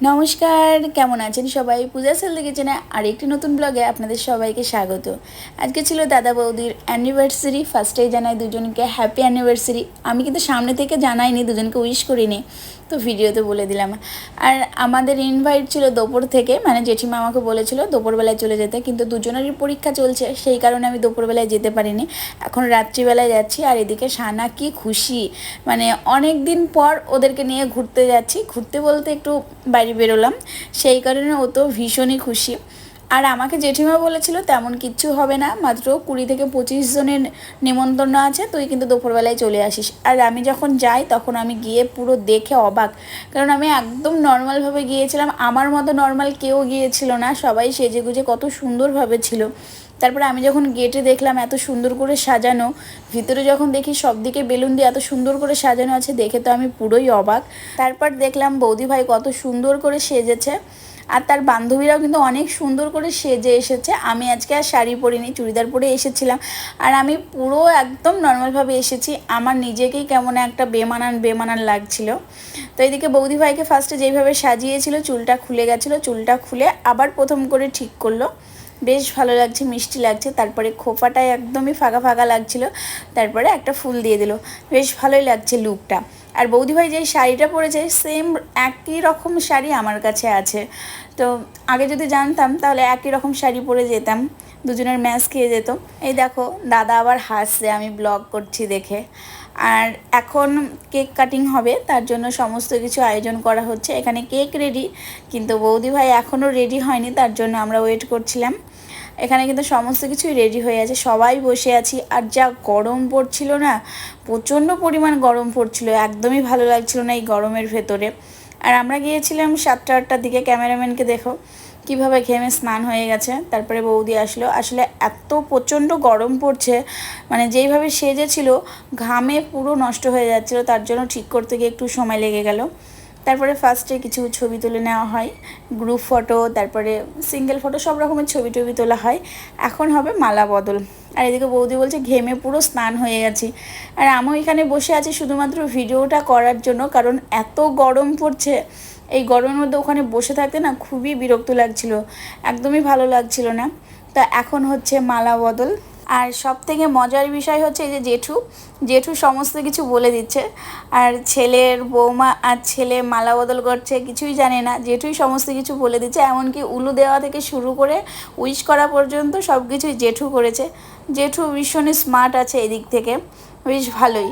নমস্কার, কেমন আছেন সবাই? পূজা সেলদের কিচেনে আরেকটি নতুন ব্লগে আপনাদের সবাইকে স্বাগত। আজকে ছিল দাদা বৌদির অ্যানিভার্সারি। ফার্স্টেই জানাই দুজনকে হ্যাপি অ্যানিভার্সারি। আমি কিন্তু সামনে থেকে জানাইনি, দুজনকে উইশ করিনি, তো ভিডিওতে বলে দিলাম। আর আমাদের ইনভাইট ছিল দুপুর থেকে, মানে জেঠিমা আমাকে বলেছিল দুপুরবেলায় চলে যেতে, কিন্তু দুজনেরই পরীক্ষা চলছে, সেই কারণে আমি দুপুরবেলায় যেতে পারিনি। এখন রাত্রিবেলায় যাচ্ছি। আর এদিকে সানা কি খুশি, মানে অনেক দিন পর ওদেরকে নিয়ে ঘুরতে যাচ্ছি। ঘুরতে বলতে একটু বাইরে বেরোলাম, সেই কারণে ও তো ভীষণই খুশি। আর আমাকে জেঠিমা বলেছিল তেমন কিচ্ছু হবে না, মাত্র 20 থেকে 25 জনের নিমন্ত্রণ আছে, তুই কিন্তু দুপুরবেলায় চলে আসিস। আর আমি যখন যাই তখন আমি গিয়ে পুরো দেখে অবাক, কারণ আমি একদম নর্মালভাবে গিয়েছিলাম, আমার মতো নর্মাল কেউ গিয়েছিল না, সবাই সেজেগুজে কত সুন্দরভাবে ছিল। তারপরে আমি যখন গেটে দেখলাম এত সুন্দর করে সাজানো, ভিতরে যখন দেখি সব দিকে বেলুন দিয়ে এত সুন্দর করে সাজানো আছে, দেখে তো আমি পুরোই অবাক। তারপর দেখলাম বৌদি ভাই কত সুন্দর করে সেজেছে, আর তার বান্ধবীরাও কিন্তু অনেক সুন্দর করে সেজে এসেছে। আমি আজকে আর শাড়ি পরিনি, চুড়িদার পরে এসেছিলাম। আর আমি পুরো একদম নর্মালভাবে এসেছি, আমার নিজেকেই কেমন একটা বেমানান বেমানান লাগছিল। তো এদিকে বৌদি ভাইকে ফার্স্টে যেইভাবে সাজিয়েছিল, চুলটা খুলে গেছিলো, চুলটা খুলে আবার প্রথম করে ঠিক করলো, বেশ ভালো লাগছে, মিষ্টি লাগছে। তারপরে খোপাটায় একদমই ফাঁকা ফাঁকা লাগছিল, তারপরে একটা ফুল দিয়ে দিল, বেশ ভালোই লাগছে লুকটা। আর বৌদিভাই যেই শাড়িটা পরেছে সেম একই রকম শাড়ি আমার কাছে আছে, তো আগে যদি জানতাম তাহলে একই রকম শাড়ি পরে যেতাম, দুজনের ম্যাচ খেয়ে যেত। এই দেখো দাদা আবার হাসছে আমি ব্লগ করছি দেখে। আর এখন কেক কাটিং হবে, তার জন্য সমস্ত কিছু আয়োজন করা হচ্ছে। এখানে কেক রেডি, কিন্তু বৌদিভাই এখনও রেডি হয়নি, তার জন্য আমরা ওয়েট করছিলাম। এখানে কিন্তু সমস্ত কিছুই রেডি হয়ে আছে, সবাই বসে আছি। আর যা গরম পড়ছিল না, প্রচণ্ড পরিমাণ গরম পড়ছিল, একদমই ভালো লাগছিল না এই গরমের ভেতরে। আর আমরা গিয়েছিলাম 7টা-8টার দিকে, ক্যামেরাম্যানকে দেখো কিভাবে ঘেমে স্নান হয়ে গেছে। তারপরে বৌদি আসলো, আসলে এত প্রচণ্ড গরম পড়ছে, মানে যেইভাবে সেজেছিল ঘামে পুরো নষ্ট হয়ে যাচ্ছিলো, তার জন্য ঠিক করতে গিয়ে একটু সময় লেগে গেল। তারপরে ফার্স্টে কিছু ছবি তুলে নেওয়া হয়, গ্রুপ ফটো, তারপরে সিঙ্গেল ফটো, সব রকমের ছবি টবি তোলা হয়। এখন হবে মালা বদল। আর এদিকে বৌদি বলছে ঘেমে পুরো স্নান হয়ে গেছি। আর আমিও এখানে বসে আছি শুধুমাত্র ভিডিওটা করার জন্য, কারণ এত গরম পড়ছে, এই গরমের মধ্যে ওখানে বসে থাকতে না খুবই বিরক্ত লাগছিল, একদমই ভালো লাগছিল না। তা এখন হচ্ছে মালা বদল। আর সব থেকে মজার বিষয় হচ্ছে এই যে জেঠু সমস্ত কিছু বলে দিচ্ছে, আর ছেলের বৌমা আর ছেলে মালা বদল করছে, কিছুই জানে না, জেঠুই সমস্ত কিছু বলে দিচ্ছে। এমনকি উলু দেওয়া থেকে শুরু করে উইশ করা পর্যন্ত সব কিছুই জেঠু করেছে। জেঠু ভীষণই স্মার্ট আছে এদিক থেকে, বেশ ভালোই।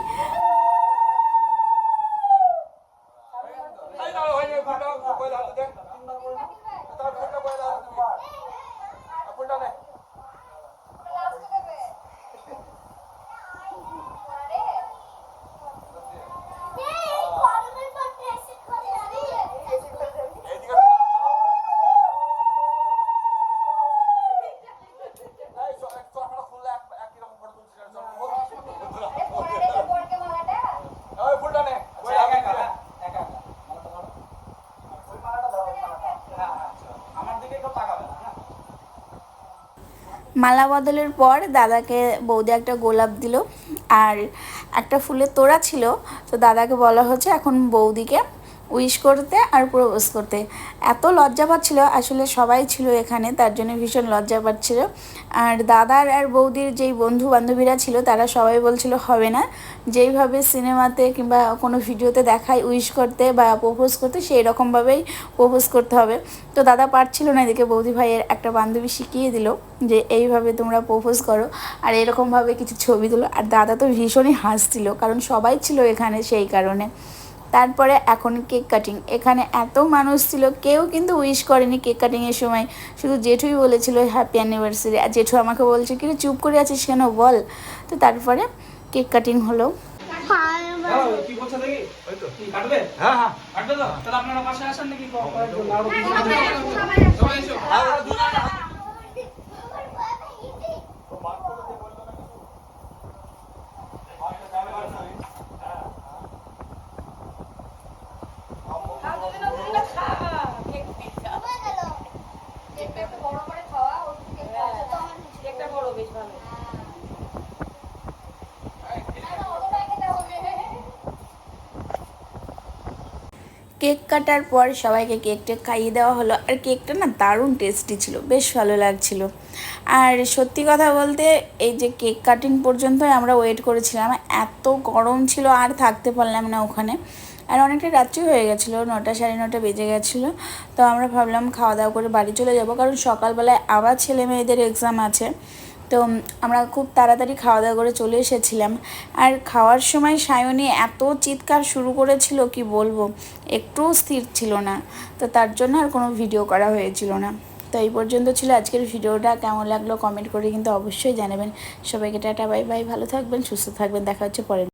মালা বদলের পর দাদাকে বৌদি একটা গোলাপ দিল, আর একটা ফুলের তোড়া ছিল। তো দাদাকে বলা হচ্ছে এখন বৌদিকে উইশ করতে আর প্রপোজ করতে। এত লজ্জা পাচ্ছিল, আসলে সবাই ছিল এখানে, তার জন্য ভীষণ লজ্জা পাচ্ছিল। আর দাদার আর বৌদির যেই বন্ধু বান্ধবীরা ছিল তারা সবাই বলছিল হবে না, যেইভাবে সিনেমাতে কিংবা কোনো ভিডিওতে দেখায় উইশ করতে বা প্রপোজ করতে, সেই রকমভাবেই প্রপোজ করতে হবে। তো দাদা পারছিল না, এদিকে বৌদি ভাইয়ের একটা বান্ধবী শিখিয়ে দিল যে এইভাবে তোমরা প্রপোজ করো, আর এরকমভাবে কিছু ছবি তুলো। আর দাদা তো ভীষণই হাসছিল, কারণ সবাই ছিল এখানে সেই কারণে। তারপরে এখন কেক কাটিং, এখানে এত মানুষ ছিল, কেউ কিন্তু উইশ করেনি কেক কাটিংয়ের সময়, শুধু জেঠুই বলেছিল হ্যাপি অ্যানিভার্সারি। আর জেঠু আমাকে বলছে কি চুপ করে আছিস কেন বল। তো তারপরে কেক কাটিং হলো। কেক কাটার পর সবাইকে কেকটা খাইয়ে দেওয়া হলো, আর কেকটা না দারুণ টেস্টি ছিল, বেশ ভালো লাগছিল। আর সত্যি কথা বলতে এই যে কেক কাটিং পর্যন্তই আমরা ওয়েট করেছিলাম, এত গরম ছিল আর থাকতে পারলাম না ওখানে। আর অনেকটা রাত্রি হয়ে গেছিলো, 9টা সাড়ে 9টা বেজে গেছিলো। তো আমরা ভাবলাম খাওয়া দাওয়া করে বাড়ি চলে যাব, কারণ সকালবেলায় আবার ছেলে মেয়েদের এক্সাম আছে। তো আমরা খুব তাড়াতাড়ি খাওয়া দাওয়া করে চলে এসেছিলাম। আর খাওয়ার সময় সায়নী এত চিৎকার শুরু করেছিল কি বলবো, একটুও স্থির ছিল না। তো তার জন্য আর কোনো ভিডিও করা হয়েছিল না। তো এই পর্যন্ত ছিল আজকের ভিডিওটা। কেমন লাগলো কমেন্ট করে কিন্তু অবশ্যই জানাবেন। সবাইকে টাটা, বাই বাই, ভালো থাকবেন, সুস্থ থাকবেন, দেখা হচ্ছে পরের